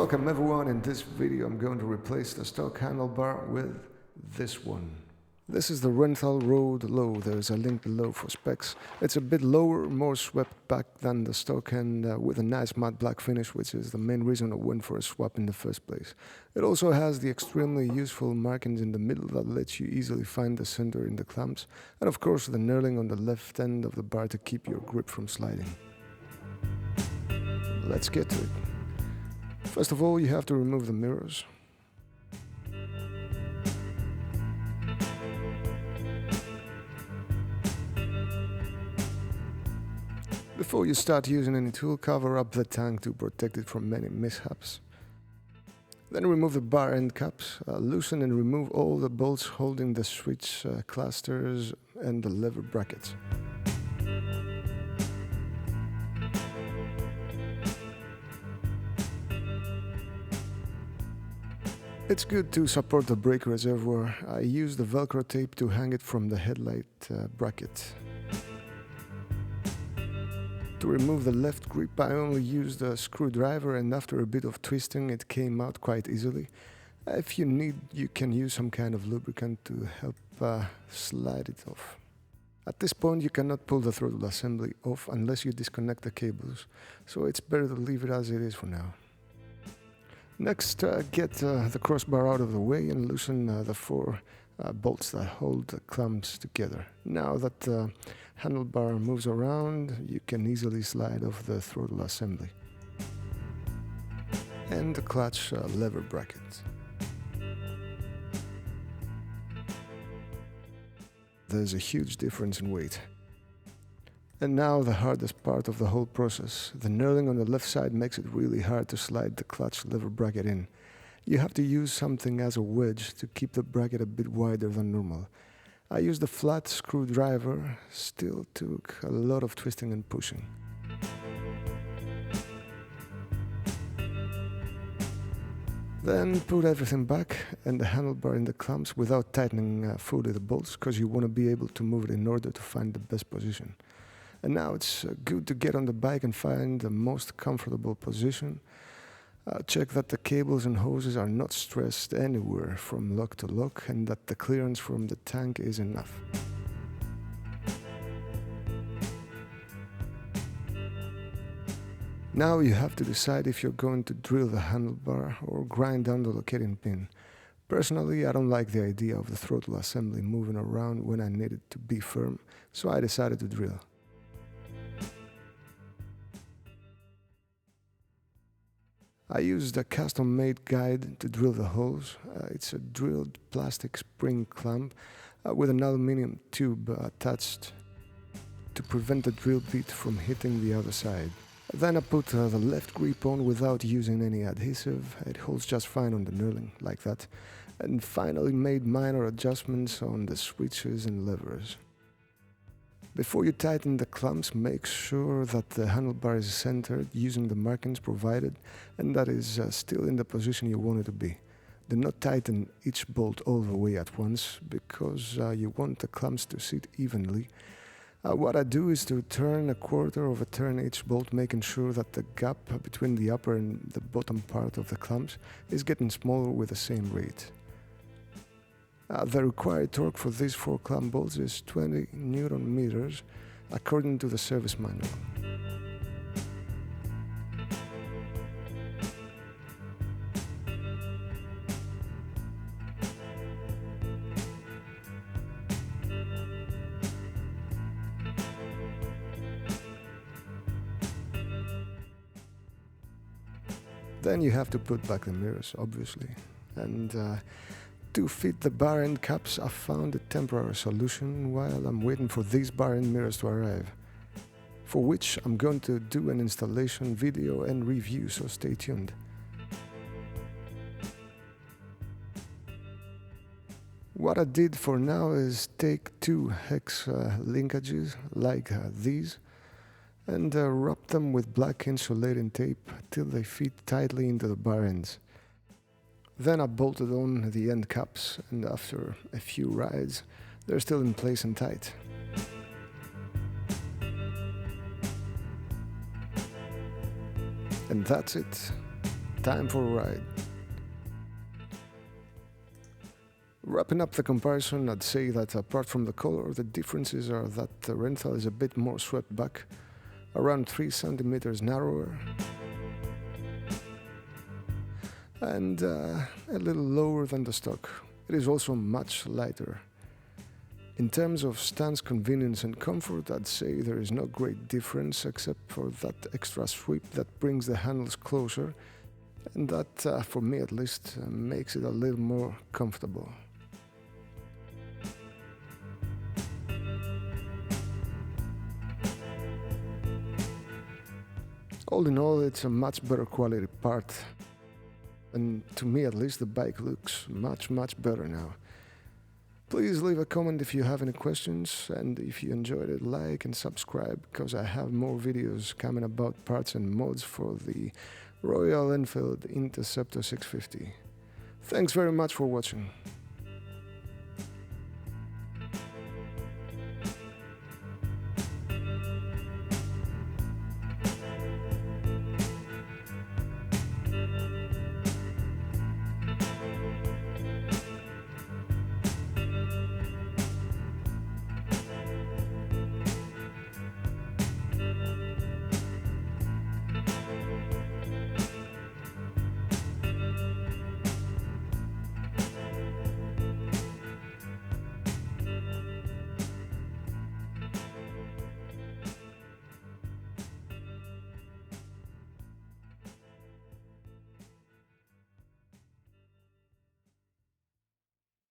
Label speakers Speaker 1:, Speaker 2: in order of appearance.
Speaker 1: Welcome everyone. In this video I'm going to replace the stock handlebar with this one. This is the Renthal Road Low. There's a link below for specs. It's a bit lower, more swept back than the stock, and with a nice matte black finish, which is the main reason I went for a swap in the first place. It also has the extremely useful markings in the middle that lets you easily find the center in the clamps, and of course the knurling on the left end of the bar to keep your grip from sliding. Let's get to it. First of all, you have to remove the mirrors. Before you start using any tool, cover up the tank to protect it from any mishaps. Then remove the bar end caps, loosen and remove all the bolts holding the switch clusters and the lever brackets. It's good to support the brake reservoir. I use the Velcro tape to hang it from the headlight bracket. To remove the left grip, I only used a screwdriver, and after a bit of twisting it came out quite easily. If you need, you can use some kind of lubricant to help slide it off. At this point you cannot pull the throttle assembly off unless you disconnect the cables, so it's better to leave it as it is for now. Next, get the crossbar out of the way and loosen the four bolts that hold the clamps together. Now that the handlebar moves around, you can easily slide off the throttle assembly and the clutch lever bracket. There's a huge difference in weight. And now the hardest part of the whole process. The knurling on the left side makes it really hard to slide the clutch lever bracket in. You have to use something as a wedge to keep the bracket a bit wider than normal. I used a flat screwdriver, still took a lot of twisting and pushing. Then put everything back and the handlebar in the clamps without tightening fully the bolts, because you want to be able to move it in order to find the best position. And now it's good to get on the bike and find the most comfortable position. Check that the cables and hoses are not stressed anywhere from lock to lock, and that the clearance from the tank is enough. Now you have to decide if you're going to drill the handlebar or grind down the locating pin. Personally, I don't like the idea of the throttle assembly moving around when I need it to be firm, so I decided to drill. I used a custom-made guide to drill the holes. It's a drilled plastic spring clamp with an aluminium tube attached to prevent the drill bit from hitting the other side. Then I put the left grip on without using any adhesive. It holds just fine on the knurling, like that. And finally made minor adjustments on the switches and levers. Before you tighten the clamps, make sure that the handlebar is centered using the markings provided and that is still in the position you want it to be. Do not tighten each bolt all the way at once, because you want the clamps to sit evenly. What I do is to turn a quarter of a turn each bolt, making sure that the gap between the upper and the bottom part of the clamps is getting smaller with the same rate. The required torque for these 4 clamp bolts is 20 Newton meters according to the service manual. Then you have to put back the mirrors, obviously, and to fit the bar end caps, I found a temporary solution while I'm waiting for these bar end mirrors to arrive, for which I'm going to do an installation video and review, so stay tuned. What I did for now is take 2 hex linkages like these and wrap them with black insulating tape till they fit tightly into the bar ends. Then I bolted on the end caps, and after a few rides, they're still in place and tight. And that's it. time for a ride. Wrapping up the comparison, I'd say that apart from the color, the differences are that the Renthal is a bit more swept back, around 3 centimeters narrower, and a little lower than the stock. It is also much lighter. In terms of stance convenience and comfort, I'd say there is no great difference except for that extra sweep that brings the handles closer, and that, for me at least, makes it a little more comfortable. All in all, it's a much better quality part, and to me at least the bike looks much better now. Please leave a comment if you have any questions, and if you enjoyed it, like and subscribe, because I have more videos coming about parts and mods for the Royal Enfield Interceptor 650. Thanks very much for watching.